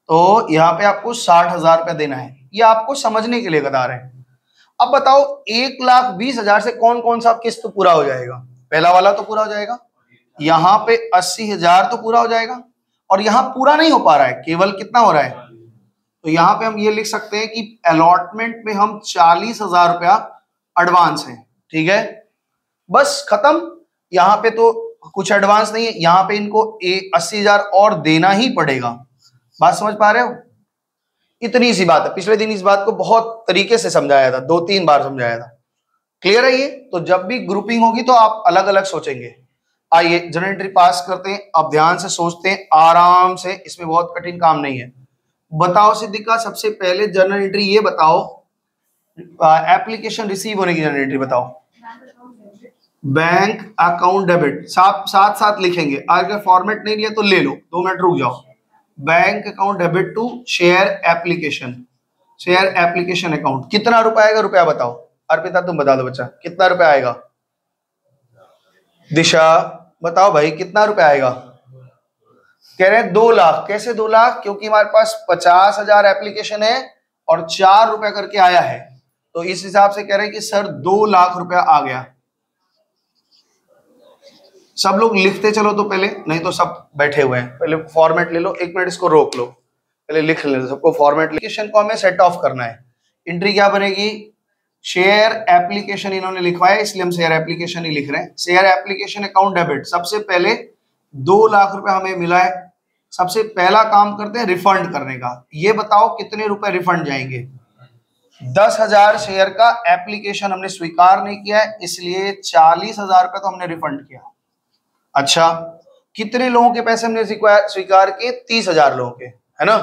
Speaker 1: तो यहाँ पे आपको 60,000 रुपए देना है। ये आपको समझने के लिए बता रहे हैं। अब बताओ 1,20,000 से कौन कौन सा किस्त पूरा हो जाएगा? पहला वाला तो पूरा हो जाएगा, यहाँ पे 80,000 तो पूरा हो जाएगा, और यहाँ पूरा नहीं हो पा रहा है, केवल कितना हो रहा है? तो यहाँ पे हम ये लिख सकते हैं कि अलॉटमेंट में हम 40,000 रुपया एडवांस है, ठीक है, बस खत्म। यहाँ पे तो कुछ एडवांस नहीं है, यहाँ पे इनको 80,000 और देना ही पड़ेगा। बात समझ पा रहे हो? इतनी सी बात है। पिछले दिन इस बात को बहुत तरीके से समझाया था, 2-3 बार समझाया था। क्लियर है ये? तो जब भी ग्रुपिंग होगी तो आप अलग अलग सोचेंगे। आइए जनरल एंट्री पास करते हैं। अब ध्यान से सोचते हैं, आराम से, इसमें बहुत कठिन काम नहीं है। बताओ सिद्धिका, सबसे पहले जनरल एंट्री ये बताओ, एप्लीकेशन रिसीव होने की जनरल एंट्री बताओ। बैंक अकाउंट डेबिट, साथ साथ लिखेंगे, अगर फॉर्मेट नहीं लिया तो ले लो, 2 मिनट रुक जाओ। Bank account debit to share application, share application account. कितना रुपया आएगा? रुपया बताओ। अर्पिता तुम बता दो बच्चा, कितना रुपया आएगा? दिशा बताओ भाई, कितना रुपया आएगा? कह रहे हैं 2 लाख। कैसे 2 लाख? क्योंकि हमारे पास 50,000 एप्लीकेशन है और 4 रुपया करके आया है, तो इस हिसाब से कह रहे हैं कि सर 2 लाख रुपया आ गया। सब लोग लिखते चलो तो पहले, नहीं तो सब बैठे हुए हैं। पहले फॉर्मेट ले लो, 1 मिनट इसको रोक लो, पहले लिख ले सबको फॉर्मेट। एप्लीकेशन को हमें सेट ऑफ करना है। एंट्री क्या बनेगी? शेयर एप्लीकेशन इन्होंने लिखवाया, इसलिए हम शेयर एप्लीकेशन ही लिख रहे हैं। शेयर एप्लीकेशन अकाउंट डेबिट, सबसे पहले 2 लाख रुपए हमें मिला है। सबसे पहला काम करते हैं रिफंड करने का। ये बताओ कितने रुपए रिफंड जाएंगे? 10,000 शेयर का एप्लीकेशन हमने स्वीकार नहीं किया है, इसलिए 40,000 रुपए तो हमने रिफंड किया। अच्छा, कितने लोगों के पैसे हमने स्वीकार किए? 30,000 लोगों के, है ना।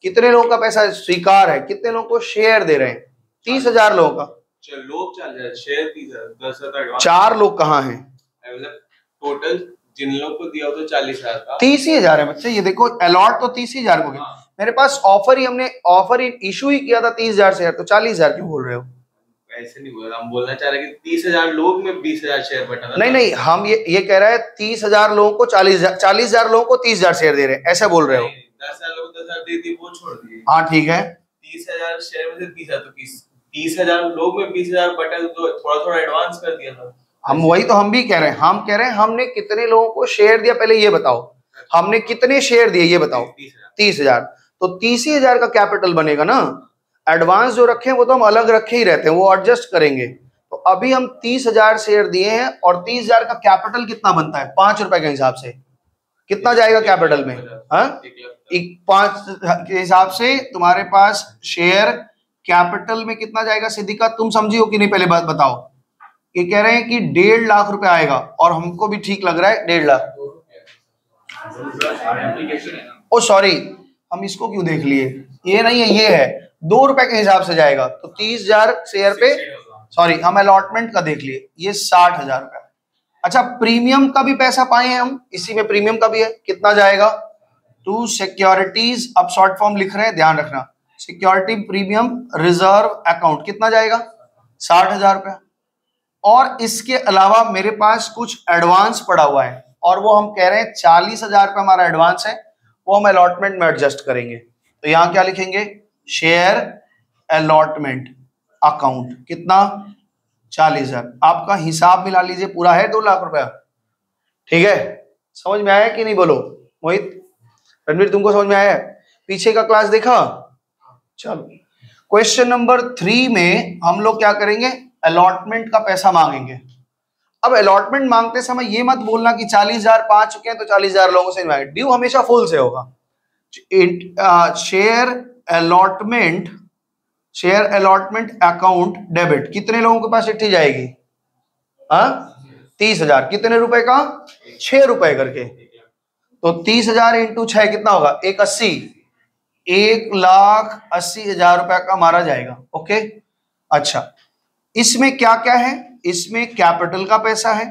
Speaker 1: कितने लोगों का पैसा स्वीकार है? कितने लोगों को शेयर दे रहे हैं? 30,000 लोगों का।
Speaker 2: लोग चल रहे हैं, शेयर 30,000,
Speaker 1: 4 लोग कहाँ हैं?
Speaker 2: मतलब टोटल जिन लोगों को दिया हो तो 40,000 का,
Speaker 1: 30,000 है बच्चे। ये देखो अलॉट तो 30,000 को गया। मेरे पास ऑफर ही, हमने ऑफर ही इशू ही किया था 30,000 शेयर, तो 40,000 क्यों बोल रहे हो?
Speaker 2: ऐसे नहीं बोल रहा, हम बोलना चाह रहे हैं कि 30,000 लोग में 20,000 शेयर बटा था।
Speaker 1: नहीं, हम ये कह रहे हैं 30,000 लोगों को 40,000 लोगों को 30,000 शेयर दे रहे हैं, ऐसा बोल रहे हो?
Speaker 2: 10,000 लोगों को 10,000 दे दी, वो छोड़ दिए।
Speaker 1: हाँ ठीक है,
Speaker 2: 30,000 शेयर में से 30,000, तो 30,000 लोग में 20,000 बटा, तो थोड़ा थोड़ा एडवांस कर दिया था।
Speaker 1: हम वही तो हम भी कह रहे हैं। हम कह रहे हैं हमने कितने लोगों को शेयर दिया, पहले ये बताओ। हमने कितने शेयर दिए ये बताओ? 30,000। तो 30,000 का कैपिटल बनेगा ना। एडवांस जो रखे हैं वो तो हम अलग रखे ही रहते हैं, वो एडजस्ट करेंगे। तो अभी हम 30,000 शेयर दिए हैं और 30,000 का कैपिटल कितना बनता है? 5 रुपए के हिसाब से कितना जाएगा कैपिटल में? हाँ, 5 के हिसाब से तुम्हारे पास शेयर कैपिटल में कितना जाएगा? सिद्धिका तुम समझी हो कि नहीं? पहले बात बताओ। ये कह रहे हैं कि 1.5 लाख रुपए आएगा, और हमको भी ठीक लग रहा है 1.5 लाख। ओ सॉरी, हम इसको क्यों देख लिए? ये नहीं है, ये है 2 रुपए के हिसाब से जाएगा, तो 30,000 शेयर पे, सॉरी हम अलॉटमेंट का देख लिए, ये 60,000 रुपया। अच्छा, प्रीमियम का भी पैसा पाए हैं हम, इसी में प्रीमियम का भी है। कितना जाएगा? टू सिक्योरिटीज, अब शॉर्ट फॉर्म लिख रहे हैं, ध्यान रखना। सिक्योरिटी प्रीमियम रिजर्व अकाउंट कितना जाएगा? 60,000 रुपया। और इसके अलावा मेरे पास कुछ एडवांस पड़ा हुआ है, और वो हम कह रहे हैं 40,000 रुपया हमारा एडवांस है, वो हम अलॉटमेंट में एडजस्ट करेंगे। तो यहां क्या लिखेंगे? शेयर अलॉटमेंट अकाउंट कितना? 40,000। आपका हिसाब मिला लीजिए, पूरा है 2 लाख रुपया। ठीक है, समझ में आया कि नहीं? बोलो मोहित, रणवीर तुमको समझ में आया? पीछे का क्लास देखा? चलो, क्वेश्चन नंबर 3 में हम लोग क्या करेंगे? अलॉटमेंट का पैसा मांगेंगे। अब अलॉटमेंट मांगते समय ये मत बोलना कि 40,000 पा चुके हैं तो 40,000 लोगों से मांगे। ड्यू हमेशा फुल से होगा। शेयर अलॉटमेंट अकाउंट डेबिट, कितने लोगों के पास चिट्ठी जाएगी? 30,000। कितने रुपए का? 6 रुपए करके। तो 30,000 इंटू 6 कितना होगा? 180। 1,80,000 रुपया का मारा जाएगा। ओके, अच्छा इसमें क्या क्या है? इसमें कैपिटल का पैसा है,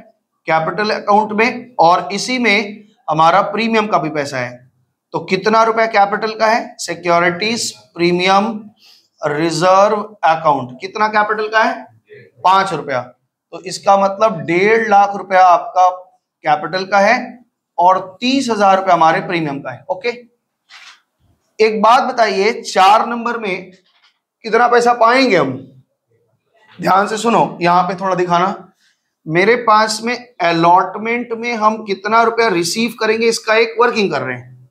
Speaker 1: कैपिटल अकाउंट में, और इसी में हमारा प्रीमियम का भी पैसा है। तो कितना रुपया कैपिटल का है? सिक्योरिटीज प्रीमियम रिजर्व अकाउंट कितना कैपिटल का है? 5 रुपया। तो इसका मतलब 1.5 लाख रुपया आपका कैपिटल का है और 30,000 रुपया हमारे प्रीमियम का है। ओके, एक बात बताइए, 4 नंबर में कितना पैसा पाएंगे हम? ध्यान से सुनो, यहां पे थोड़ा दिखाना। मेरे पास में अलॉटमेंट में हम कितना रुपया रिसीव करेंगे इसका एक वर्किंग कर रहे हैं।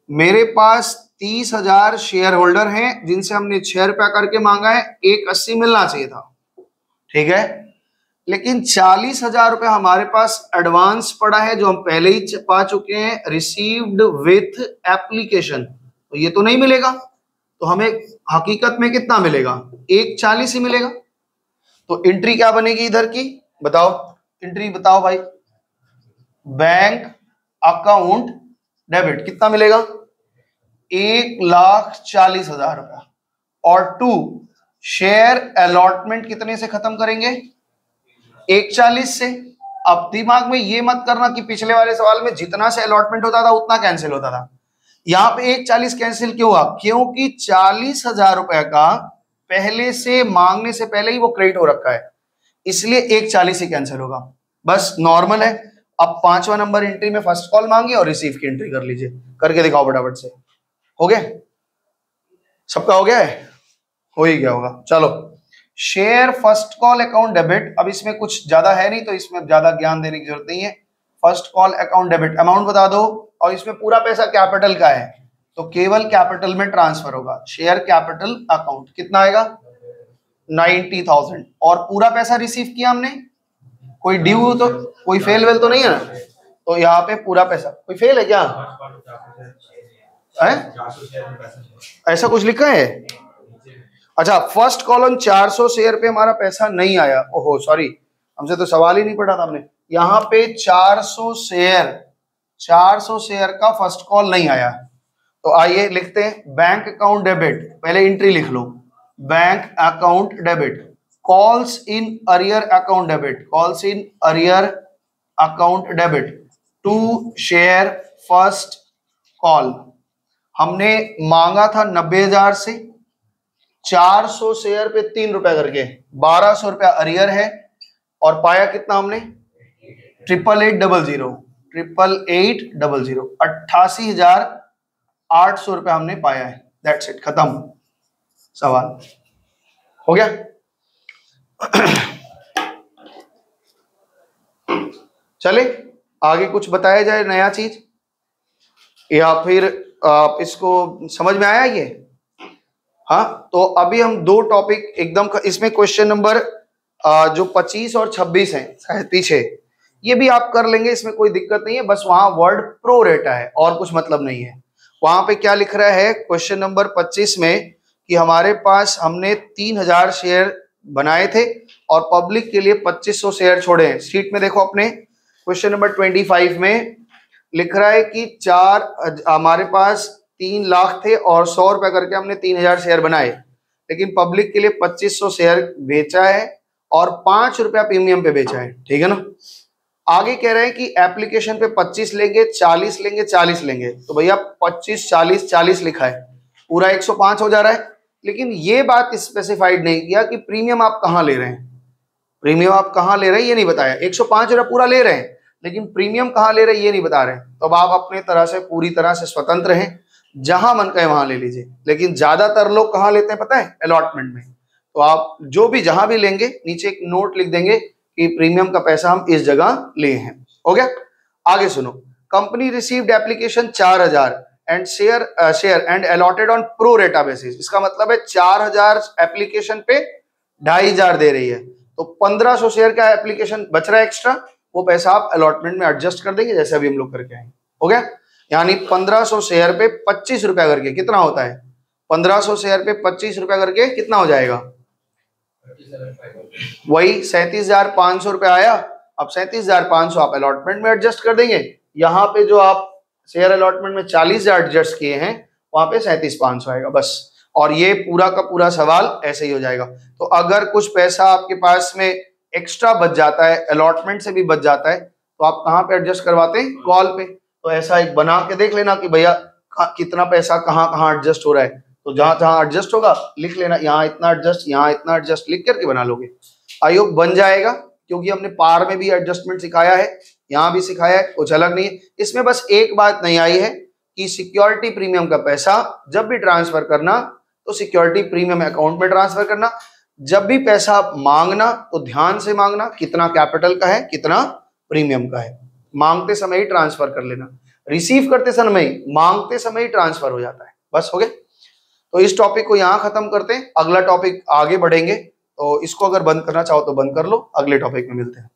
Speaker 1: मेरे पास 30,000 शेयर होल्डर हैं जिनसे हमने 6 रुपया करके मांगा है, 180 मिलना चाहिए था, ठीक है। लेकिन 40,000 रुपया हमारे पास एडवांस पड़ा है जो हम पहले ही पा चुके हैं, रिसीव्ड विथ एप्लीकेशन, तो ये तो नहीं मिलेगा। तो हमें हकीकत में कितना मिलेगा? 140 ही मिलेगा। तो एंट्री क्या बनेगी इधर की? बताओ, एंट्री बताओ भाई। बैंक अकाउंट डेबिट कितना मिलेगा? 1,40,000 रुपया। और 2 शेयर अलॉटमेंट कितने से खत्म करेंगे? 140 से। अब दिमाग में ये मत करना कि पिछले वाले सवाल में जितना से अलॉटमेंट होता था उतना कैंसिल होता था। यहां पे 140 कैंसिल क्यों हुआ? क्योंकि 40,000 रुपए का पहले से मांगने से पहले ही वो क्रेडिट हो रखा है, इसलिए 140 ही कैंसिल होगा। बस नॉर्मल है। अब 5वां नंबर एंट्री में फर्स्ट कॉल मांगी और रिसीव की एंट्री कर लीजिए, करके दिखाओ फटाफट से। हो गया? सबका हो गया है? हो ही गया होगा। चलो, share first call account debit. अब इसमें कुछ ज्यादा है नहीं तो इसमें ज्यादा ज्ञान देने की जरूरत नहीं है। First call account debit, amount बता दो, और इसमें पूरा पैसा कैपिटल का है तो केवल कैपिटल में ट्रांसफर होगा। शेयर कैपिटल अकाउंट कितना आएगा? 90,000। और पूरा पैसा रिसीव किया हमने, कोई ड्यू तो कोई फेल वेल तो नहीं है ना? तो यहाँ पे पूरा पैसा, कोई फेल है क्या है? ऐसा कुछ लिखा है? अच्छा, फर्स्ट कॉलम 400 शेयर पे हमारा पैसा नहीं आया। ओहो सॉरी, हमसे तो सवाल ही नहीं पढ़ा था हमने। यहाँ पे 400 शेयर का फर्स्ट कॉल नहीं आया। तो आइए लिखते हैं बैंक अकाउंट डेबिट। पहले एंट्री लिख लो, bank account debit, calls in arrear account debit, calls in arrear account debit to share first call. हमने मांगा था 90,000 से, 400 शेयर पे 3 रुपया करके 1,200 रुपया अरियर है, और पाया कितना हमने? 88,800 88,800 रुपया हमने पाया है। दैट्स इट, खत्म सवाल। हो गया? चले आगे कुछ बताया जाए नया चीज, या फिर आप इसको समझ में आया ये? हाँ, तो अभी हम 2 टॉपिक एकदम, इसमें क्वेश्चन नंबर जो 25 और 26 है शायद पीछे, ये भी आप कर लेंगे, इसमें कोई दिक्कत नहीं है। बस वहां वर्ड प्रो रेटा है और कुछ मतलब नहीं है। वहां पे क्या लिख रहा है क्वेश्चन नंबर 25 में कि हमारे पास हमने 3,000 शेयर बनाए थे और पब्लिक के लिए 2,500 शेयर छोड़े हैं। शीट में देखो अपने, क्वेश्चन नंबर 25 में लिख रहा है कि हमारे पास 3 लाख थे और 100 रुपया करके हमने 3,000 शेयर बनाए, लेकिन पब्लिक के लिए 2,500 शेयर बेचा है और 5 रुपया प्रीमियम पे बेचा है, ठीक है ना। आगे कह रहे हैं कि एप्लीकेशन पे 25 लेंगे, 40 लेंगे, 40 लेंगे, तो भैया 25 40 40 लिखा है, पूरा 105 हो जा रहा है। लेकिन ये बात स्पेसिफाइड नहीं किया कि प्रीमियम आप कहाँ ले रहे हैं, प्रीमियम आप कहाँ ले रहे हैं ये नहीं बताया। 105 रुपया पूरा ले रहे हैं लेकिन प्रीमियम कहाँ ले रहे हैं ये नहीं बता रहे हैं। तो अब आप अपने तरह से पूरी तरह से स्वतंत्र हैं, जहां मन कहे वहां ले लीजिए। लेकिन ज्यादातर लोग कहाँ लेते हैं पता है? अलॉटमेंट में। तो आप जो भी जहां भी लेंगे नीचे एक नोट लिख देंगे कि प्रीमियम का पैसा हम इस जगह लिए हैं। हो गया? आगे सुनो, company received application 4,000 and share and allotted on pro रेटा बेसिस। इसका मतलब है 4,000 एप्लीकेशन पे 2,500 दे रही है, तो 1,500 शेयर का एप्लीकेशन बच रहा है एक्स्ट्रा, वो पैसा आप अलॉटमेंट में एडजस्ट कर देंगे जैसे अभी हम लोग करके आए। हो गया? यानी 1,500 शेयर पे 25 रुपया करके कितना होता है? 1,500 शेयर पे 25 रुपया करके कितना हो जाएगा? वही 37,500 रुपया आया। अब 37,500 आप अलॉटमेंट में एडजस्ट कर देंगे। यहाँ पे जो आप शेयर अलॉटमेंट में 40,000 एडजस्ट किए हैं वहां पे 37,500 आएगा बस। और ये पूरा का पूरा सवाल ऐसे ही हो जाएगा। तो अगर कुछ पैसा आपके पास में एक्स्ट्रा बच जाता है, अलॉटमेंट से भी बच जाता है, तो आप कहाँ पे एडजस्ट करवाते हैं? कॉल पे। तो ऐसा एक बना के देख लेना कि भैया कितना पैसा कहाँ कहाँ एडजस्ट हो रहा है, तो जहां जहां एडजस्ट होगा लिख लेना, यहाँ इतना एडजस्ट, यहाँ इतना एडजस्ट, लिख करके बना लोगे। आई होप बन जाएगा, क्योंकि हमने पार में भी एडजस्टमेंट सिखाया है, यहाँ भी सिखाया है, कुछ अलग नहीं है। इसमें बस एक बात नहीं आई है कि सिक्योरिटी प्रीमियम का पैसा जब भी ट्रांसफर करना तो सिक्योरिटी प्रीमियम अकाउंट में ट्रांसफर करना। जब भी पैसा मांगना तो ध्यान से मांगना, कितना कैपिटल का है कितना प्रीमियम का है, मांगते समय ही ट्रांसफर कर लेना। रिसीव करते समय ही, मांगते समय ही ट्रांसफर हो जाता है। बस हो गए। तो इस टॉपिक को यहाँ खत्म करते हैं, अगला टॉपिक आगे बढ़ेंगे। तो इसको अगर बंद करना चाहो तो बंद कर लो, अगले टॉपिक में मिलते हैं।